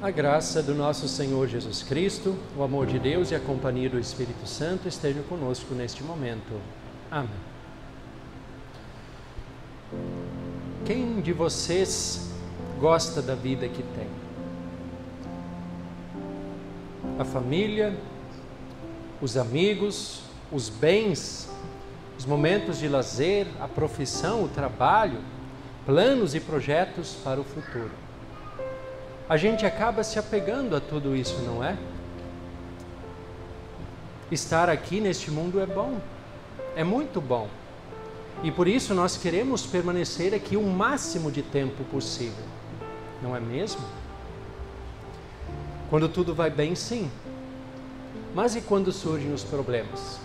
A graça do nosso Senhor Jesus Cristo, o amor de Deus e a companhia do Espírito Santo estejam conosco neste momento. Amém. Quem de vocês gosta da vida que tem? A família, os amigos, os bens, os momentos de lazer, a profissão, o trabalho, planos e projetos para o futuro. A gente acaba se apegando a tudo isso, não é? Estar aqui neste mundo é bom, é muito bom. E por isso nós queremos permanecer aqui o máximo de tempo possível, não é mesmo? Quando tudo vai bem, sim. Mas e quando surgem os problemas?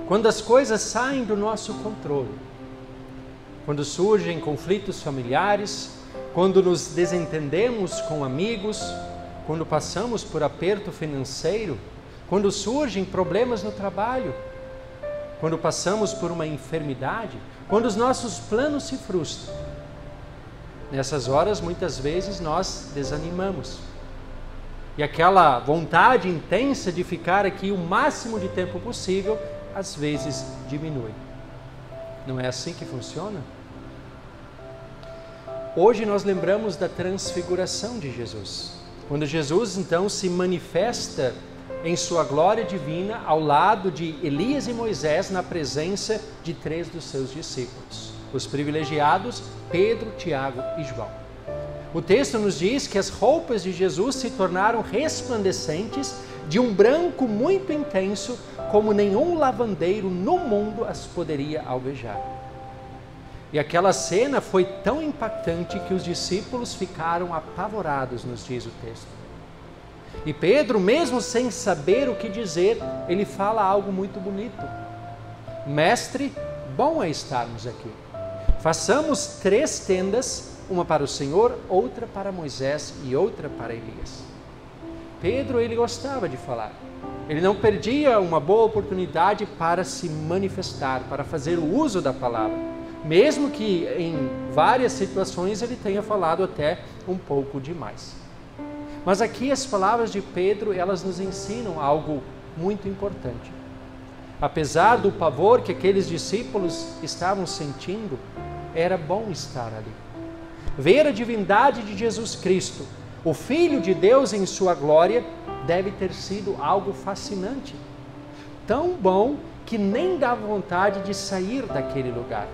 Quando as coisas saem do nosso controle? Quando surgem conflitos familiares? Quando nos desentendemos com amigos, quando passamos por aperto financeiro, quando surgem problemas no trabalho, quando passamos por uma enfermidade, quando os nossos planos se frustram. Nessas horas, muitas vezes, nós desanimamos. E aquela vontade intensa de ficar aqui o máximo de tempo possível, às vezes diminui. Não é assim que funciona? Hoje nós lembramos da transfiguração de Jesus. Quando Jesus então se manifesta em sua glória divina ao lado de Elias e Moisés na presença de 3 dos seus discípulos, os privilegiados Pedro, Tiago e João. O texto nos diz que as roupas de Jesus se tornaram resplandecentes de um branco muito intenso, como nenhum lavandeiro no mundo as poderia alvejar. E aquela cena foi tão impactante que os discípulos ficaram apavorados, nos diz o texto. E Pedro, mesmo sem saber o que dizer, ele fala algo muito bonito. Mestre, bom é estarmos aqui. Façamos 3 tendas, uma para o Senhor, outra para Moisés e outra para Elias. Pedro, ele gostava de falar. Ele não perdia uma boa oportunidade para se manifestar, para fazer o uso da palavra. Mesmo que em várias situações ele tenha falado até um pouco demais. Mas aqui as palavras de Pedro, elas nos ensinam algo muito importante. Apesar do pavor que aqueles discípulos estavam sentindo, era bom estar ali. Ver a divindade de Jesus Cristo, o Filho de Deus em sua glória, deve ter sido algo fascinante. Tão bom que nem dá vontade de sair daquele lugar.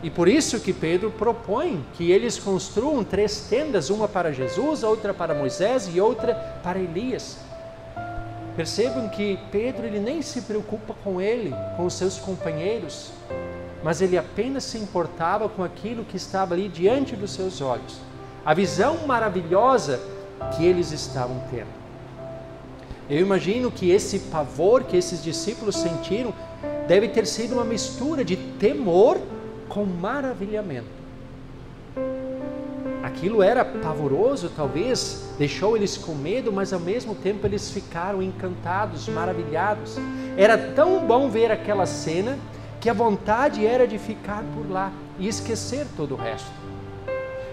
E por isso que Pedro propõe que eles construam 3 tendas, uma para Jesus, outra para Moisés e outra para Elias. Percebam que Pedro ele nem se preocupa com ele, com os seus companheiros, mas ele apenas se importava com aquilo que estava ali diante dos seus olhos. A visão maravilhosa que eles estavam tendo. Eu imagino que esse pavor que esses discípulos sentiram deve ter sido uma mistura de temor com maravilhamento. Aquilo era pavoroso, talvez, deixou eles com medo, mas ao mesmo tempo eles ficaram encantados, maravilhados. Era tão bom ver aquela cena que a vontade era de ficar por lá e esquecer todo o resto.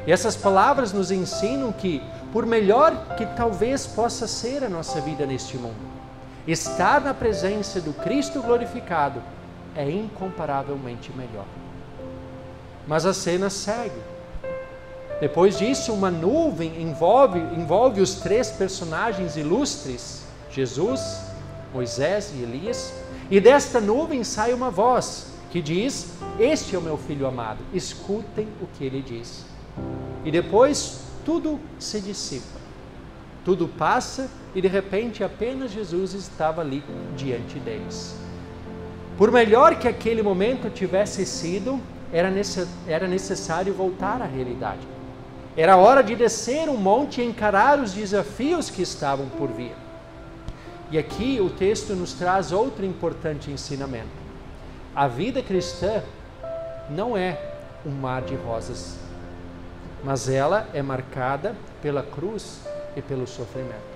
E essas palavras nos ensinam que, por melhor que talvez possa ser a nossa vida neste mundo, estar na presença do Cristo glorificado é incomparavelmente melhor. Mas a cena segue. Depois disso, uma nuvem envolve os 3 personagens ilustres, Jesus, Moisés e Elias, e desta nuvem sai uma voz que diz: "Este é o meu filho amado, escutem o que ele diz." E depois tudo se dissipa, tudo passa e de repente apenas Jesus estava ali diante deles. Por melhor que aquele momento tivesse sido, era necessário voltar à realidade. Era hora de descer um monte e encarar os desafios que estavam por vir. E aqui o texto nos traz outro importante ensinamento. A vida cristã não é um mar de rosas, mas ela é marcada pela cruz e pelo sofrimento.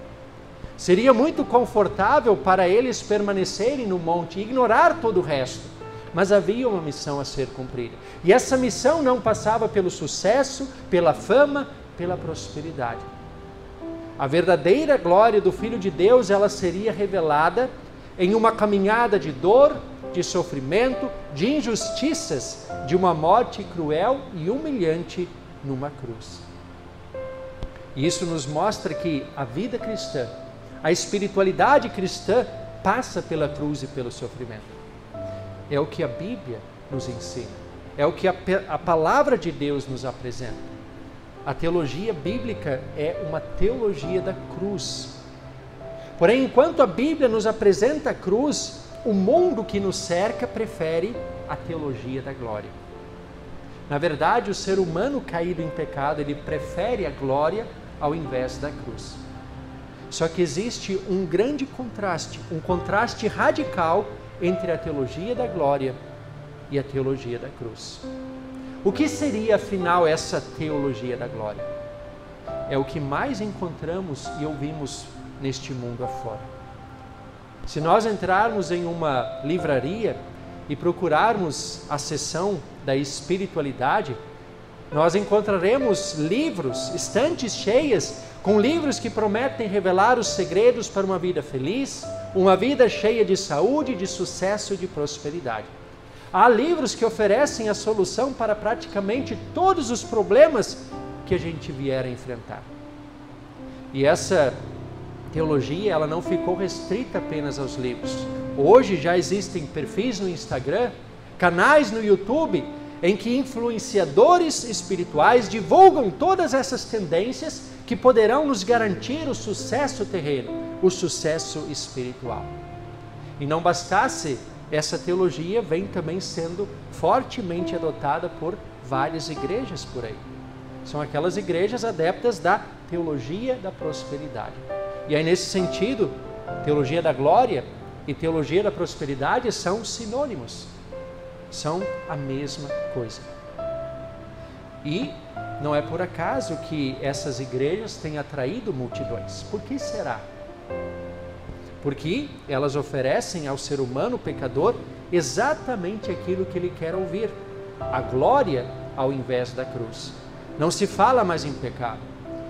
Seria muito confortável para eles permanecerem no monte e ignorar todo o resto. Mas havia uma missão a ser cumprida. E essa missão não passava pelo sucesso, pela fama, pela prosperidade. A verdadeira glória do Filho de Deus, ela seria revelada em uma caminhada de dor, de sofrimento, de injustiças, de uma morte cruel e humilhante numa cruz. E isso nos mostra que a vida cristã, a espiritualidade cristã, passa pela cruz e pelo sofrimento. É o que a Bíblia nos ensina, é o que a palavra de Deus nos apresenta. A teologia bíblica é uma teologia da cruz. Porém, enquanto a Bíblia nos apresenta a cruz, o mundo que nos cerca prefere a teologia da glória. Na verdade, o ser humano caído em pecado, ele prefere a glória ao invés da cruz. Só que existe um grande contraste, um contraste radical entre a teologia da glória e a teologia da cruz. O que seria, afinal, essa teologia da glória? É o que mais encontramos e ouvimos neste mundo afora. Se nós entrarmos em uma livraria e procurarmos a seção da espiritualidade, nós encontraremos livros, estantes cheias, com livros que prometem revelar os segredos para uma vida feliz, uma vida cheia de saúde, de sucesso e de prosperidade. Há livros que oferecem a solução para praticamente todos os problemas que a gente vier a enfrentar. E essa teologia, ela não ficou restrita apenas aos livros. Hoje já existem perfis no Instagram, canais no YouTube, em que influenciadores espirituais divulgam todas essas tendências que poderão nos garantir o sucesso terreno, o sucesso espiritual. E não bastasse, essa teologia vem também sendo fortemente adotada por várias igrejas por aí. São aquelas igrejas adeptas da teologia da prosperidade. E aí, nesse sentido, teologia da glória e teologia da prosperidade são sinônimos. São a mesma coisa. E não é por acaso que essas igrejas têm atraído multidões. Por que será? Porque elas oferecem ao ser humano pecador exatamente aquilo que ele quer ouvir: a glória ao invés da cruz. Não se fala mais em pecado,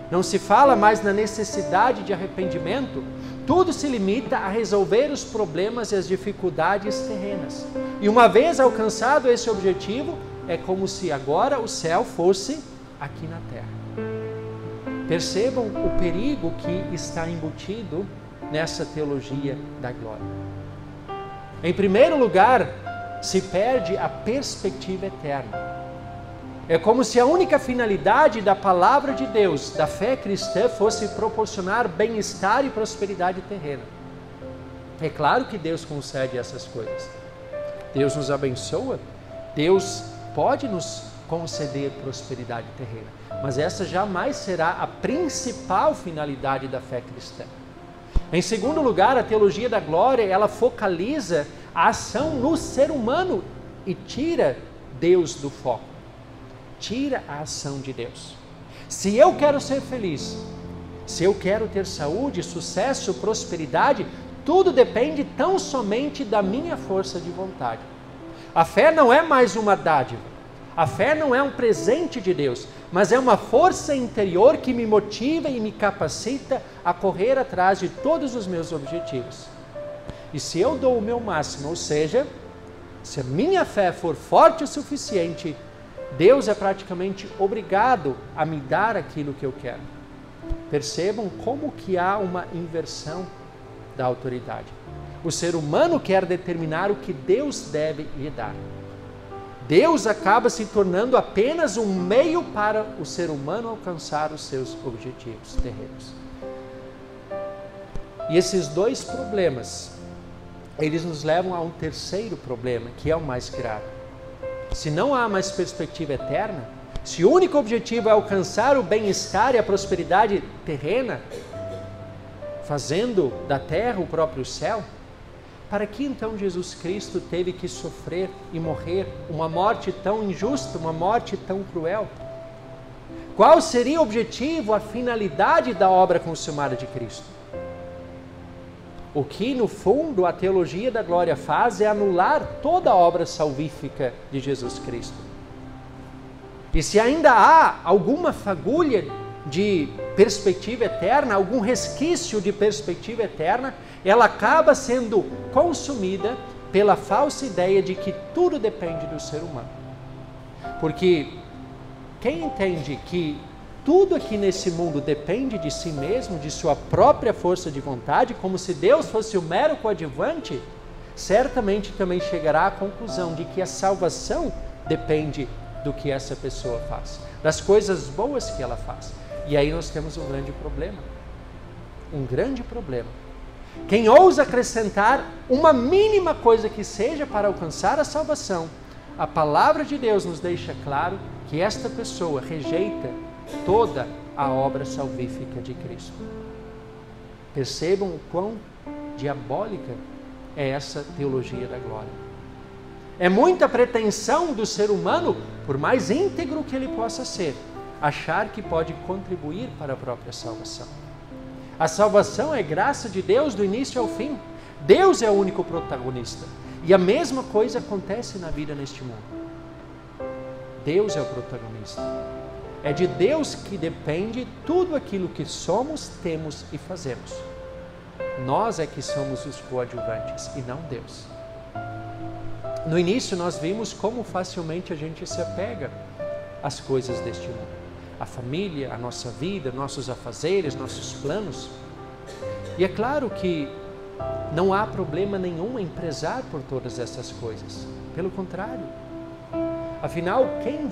não se fala mais na necessidade de arrependimento, tudo se limita a resolver os problemas e as dificuldades terrenas. E uma vez alcançado esse objetivo, é como se agora o céu fosse aqui na terra. Percebam o perigo que está embutido nessa teologia da glória. Em primeiro lugar, se perde a perspectiva eterna. É como se a única finalidade da palavra de Deus, da fé cristã, fosse proporcionar bem-estar e prosperidade terrena. É claro que Deus concede essas coisas. Deus nos abençoa, Deus pode nos conceder prosperidade terrena, mas essa jamais será a principal finalidade da fé cristã. Em segundo lugar, a teologia da glória, ela focaliza a ação no ser humano e tira Deus do foco. Tira a ação de Deus. Se eu quero ser feliz, se eu quero ter saúde, sucesso, prosperidade, tudo depende tão somente da minha força de vontade. A fé não é mais uma dádiva. A fé não é um presente de Deus, mas é uma força interior que me motiva e me capacita a correr atrás de todos os meus objetivos. E se eu dou o meu máximo, ou seja, se a minha fé for forte o suficiente, Deus é praticamente obrigado a me dar aquilo que eu quero. Percebam como que há uma inversão da autoridade. O ser humano quer determinar o que Deus deve lhe dar. Deus acaba se tornando apenas um meio para o ser humano alcançar os seus objetivos terrenos. E esses dois problemas, eles nos levam a um terceiro problema, que é o mais grave. Se não há mais perspectiva eterna, se o único objetivo é alcançar o bem-estar e a prosperidade terrena, fazendo da terra o próprio céu, para que então Jesus Cristo teve que sofrer e morrer uma morte tão injusta, uma morte tão cruel? Qual seria o objetivo, a finalidade da obra consumada de Cristo? O que, no fundo, a teologia da glória faz é anular toda a obra salvífica de Jesus Cristo. E se ainda há alguma fagulha de perspectiva eterna, algum resquício de perspectiva eterna, ela acaba sendo consumida pela falsa ideia de que tudo depende do ser humano. Porque quem entende que tudo aqui nesse mundo depende de si mesmo, de sua própria força de vontade, como se Deus fosse o mero coadjuvante, certamente também chegará à conclusão de que a salvação depende do que essa pessoa faz, das coisas boas que ela faz. E aí nós temos um grande problema. Um grande problema. Quem ousa acrescentar uma mínima coisa que seja para alcançar a salvação, a palavra de Deus nos deixa claro que esta pessoa rejeita toda a obra salvífica de Cristo. Percebam o quão diabólica é essa teologia da glória. É muita pretensão do ser humano, por mais íntegro que ele possa ser, achar que pode contribuir para a própria salvação. A salvação é graça de Deus do início ao fim. Deus é o único protagonista. E a mesma coisa acontece na vida neste mundo. Deus é o protagonista. É de Deus que depende tudo aquilo que somos, temos e fazemos. Nós é que somos os coadjuvantes e não Deus. No início nós vimos como facilmente a gente se apega às coisas deste mundo. A família, a nossa vida, nossos afazeres, nossos planos. E é claro que não há problema nenhum em prezar por todas essas coisas. Pelo contrário. Afinal, quem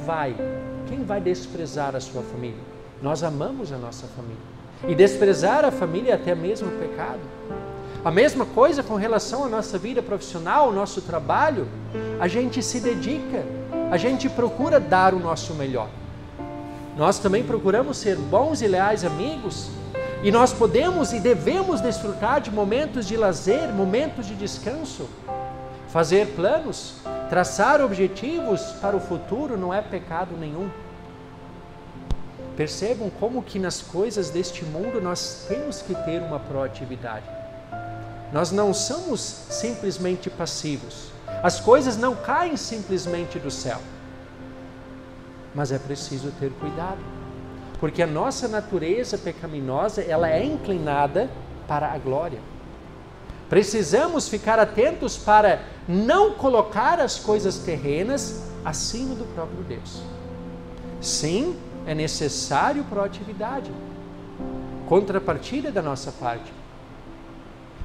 vai desprezar a sua família? Nós amamos a nossa família. E desprezar a família é até mesmo pecado. A mesma coisa com relação à nossa vida profissional, ao nosso trabalho. A gente se dedica, a gente procura dar o nosso melhor. Nós também procuramos ser bons e leais amigos, e nós podemos e devemos desfrutar de momentos de lazer, momentos de descanso. Fazer planos, traçar objetivos para o futuro não é pecado nenhum. Percebam como que nas coisas deste mundo nós temos que ter uma proatividade. Nós não somos simplesmente passivos. As coisas não caem simplesmente do céu. Mas é preciso ter cuidado, porque a nossa natureza pecaminosa, ela é inclinada para a glória. Precisamos ficar atentos para não colocar as coisas terrenas acima do próprio Deus. Sim, é necessário proatividade, contrapartida da nossa parte.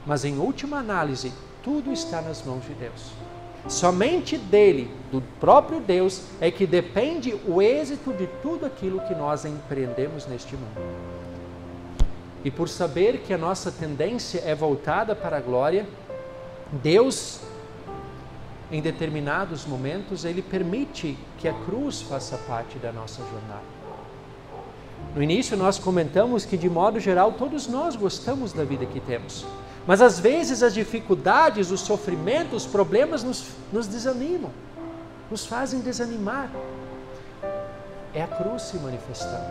Mas em última análise, tudo está nas mãos de Deus. Somente dele, do próprio Deus, é que depende o êxito de tudo aquilo que nós empreendemos neste mundo. E por saber que a nossa tendência é voltada para a glória, Deus, em determinados momentos, Ele permite que a cruz faça parte da nossa jornada. No início nós comentamos que, de modo geral, todos nós gostamos da vida que temos. Mas às vezes as dificuldades, os sofrimentos, os problemas nos desanimam, nos fazem desanimar. É a cruz se manifestando.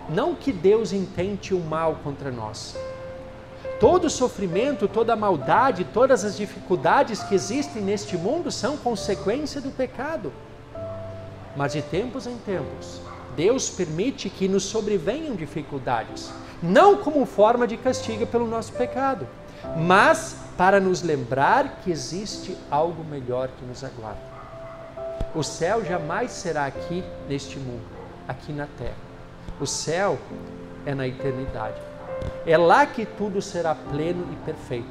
Não que Deus intente o mal contra nós. Todo o sofrimento, toda a maldade, todas as dificuldades que existem neste mundo são consequência do pecado. Mas de tempos em tempos, Deus permite que nos sobrevenham dificuldades. Não como forma de castigo pelo nosso pecado, mas para nos lembrar que existe algo melhor que nos aguarda. O céu jamais será aqui neste mundo, aqui na terra. O céu é na eternidade. É lá que tudo será pleno e perfeito.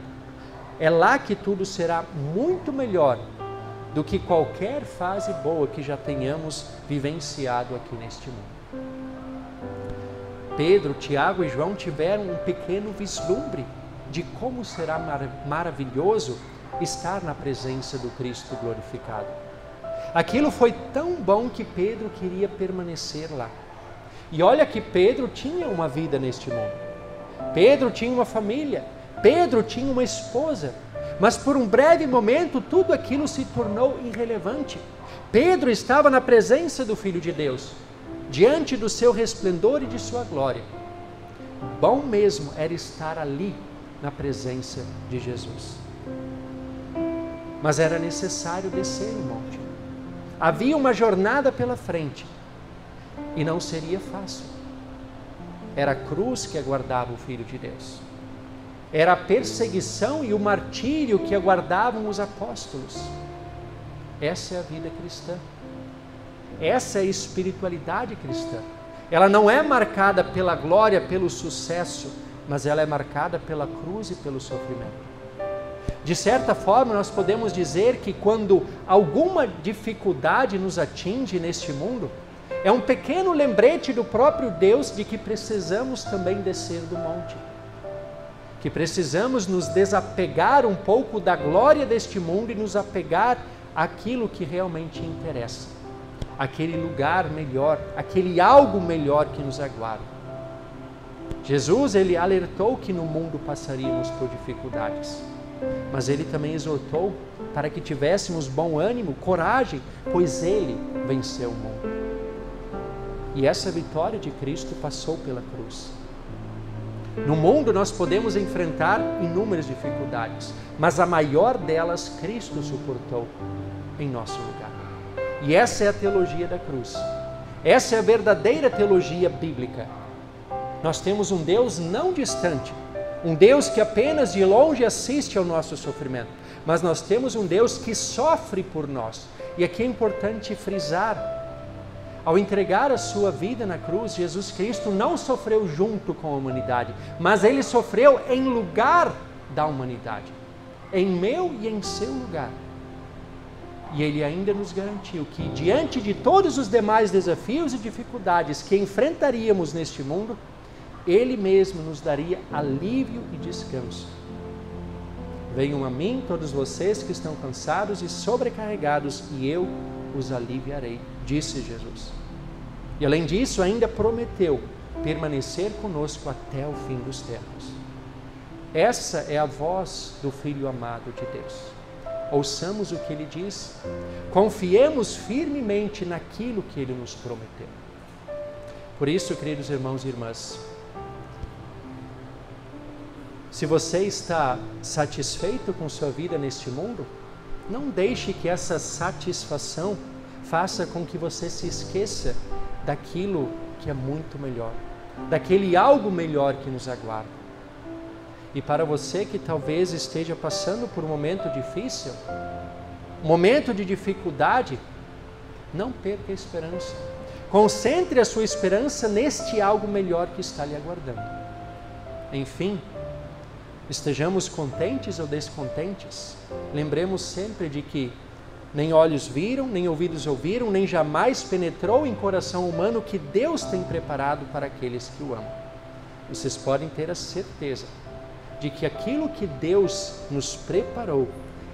É lá que tudo será muito melhor do que qualquer fase boa que já tenhamos vivenciado aqui neste mundo. Pedro, Tiago e João tiveram um pequeno vislumbre de como será maravilhoso estar na presença do Cristo glorificado. Aquilo foi tão bom que Pedro queria permanecer lá. E olha que Pedro tinha uma vida neste mundo. Pedro tinha uma família. Pedro tinha uma esposa. Mas por um breve momento tudo aquilo se tornou irrelevante. Pedro estava na presença do Filho de Deus, diante do seu resplendor e de sua glória. Bom mesmo era estar ali na presença de Jesus. Mas era necessário descer o monte. Havia uma jornada pela frente e não seria fácil. era a cruz que aguardava o Filho de Deus. Era a perseguição e o martírio que aguardavam os apóstolos. Essa é a vida cristã. Essa é a espiritualidade cristã. Ela não é marcada pela glória, pelo sucesso, mas ela é marcada pela cruz e pelo sofrimento. De certa forma, nós podemos dizer que quando alguma dificuldade nos atinge neste mundo, é um pequeno lembrete do próprio Deus de que precisamos também descer do monte. Que precisamos nos desapegar um pouco da glória deste mundo e nos apegar àquilo que realmente interessa. Aquele lugar melhor, aquele algo melhor que nos aguarda. Jesus, ele alertou que no mundo passaríamos por dificuldades, mas ele também exortou para que tivéssemos bom ânimo, coragem, pois ele venceu o mundo. E essa vitória de Cristo passou pela cruz. No mundo nós podemos enfrentar inúmeras dificuldades, mas a maior delas Cristo suportou em nosso lugar. E essa é a teologia da cruz. Essa é a verdadeira teologia bíblica. Nós temos um Deus não distante, um Deus que apenas de longe assiste ao nosso sofrimento, mas nós temos um Deus que sofre por nós. E aqui é importante frisar, ao entregar a sua vida na cruz, Jesus Cristo não sofreu junto com a humanidade, mas ele sofreu em lugar da humanidade, em meu e em seu lugar. E ele ainda nos garantiu que diante de todos os demais desafios e dificuldades que enfrentaríamos neste mundo, ele mesmo nos daria alívio e descanso. Venham a mim todos vocês que estão cansados e sobrecarregados, e eu os aliviarei, disse Jesus. E além disso, ainda prometeu permanecer conosco até o fim dos tempos. Essa é a voz do Filho amado de Deus. Ouçamos o que ele diz, confiemos firmemente naquilo que ele nos prometeu. Por isso, queridos irmãos e irmãs, se você está satisfeito com sua vida neste mundo, não deixe que essa satisfação faça com que você se esqueça daquilo que é muito melhor, daquele algo melhor que nos aguarda. E para você que talvez esteja passando por um momento difícil, um momento de dificuldade, não perca a esperança. Concentre a sua esperança neste algo melhor que está lhe aguardando. Enfim, estejamos contentes ou descontentes, lembremos sempre de que nem olhos viram, nem ouvidos ouviram, nem jamais penetrou em coração humano o que Deus tem preparado para aqueles que o amam. Vocês podem ter a certeza de que aquilo que Deus nos preparou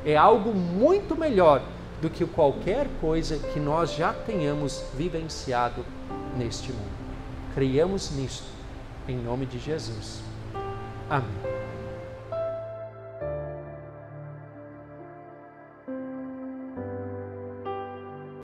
é algo muito melhor do que qualquer coisa que nós já tenhamos vivenciado neste mundo. Creiamos nisto, em nome de Jesus. Amém.